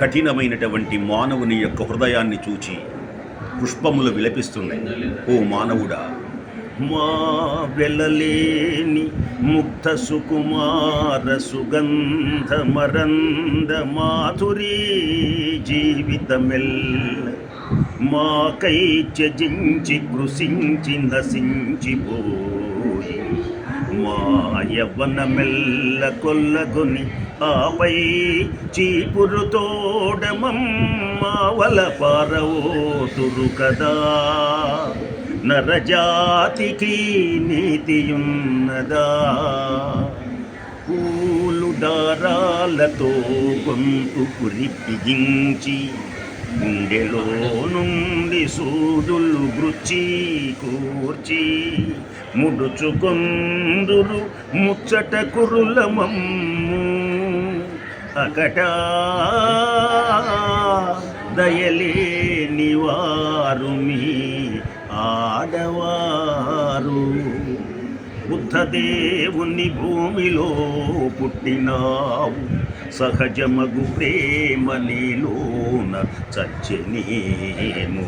కఠినమైనటువంటి మానవుని యొక్క హృదయాన్ని చూచి పుష్పములు విలపిస్తున్నాయి. ఓ మానవుడా, మా వెలలేని ముగ్ధ సుకుమార సుగంధ మరంద మాధురీ జీవితమెల్ల మాకై త్యజించి కృషించి నశించిపోయి మా యవ్వనమెల్ల కొల్లగొని ఆపై చీపురు తోడమమ్మవల పారవోతురు కదా. నరజాతికి నీతియున్నదా? పూలు దారాలతో గొంతు పురి బిగించి గుండెలో నుండి సూదులు గుచ్చి కూర్చి ముడుచుకొందురు ముచ్చట కురులమమ్ము అకటా దయలేని వారు మీ ఆడవారు. బుద్ధదేవుని భూమిలో పుట్టినావు, సహజమగు ప్రేమ నీలోన చచ్చనేమో.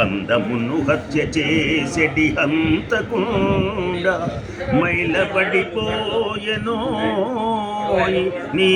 అందమును హత్య చేసెడి హంతకుండా మైలబడిపోయెనో నీ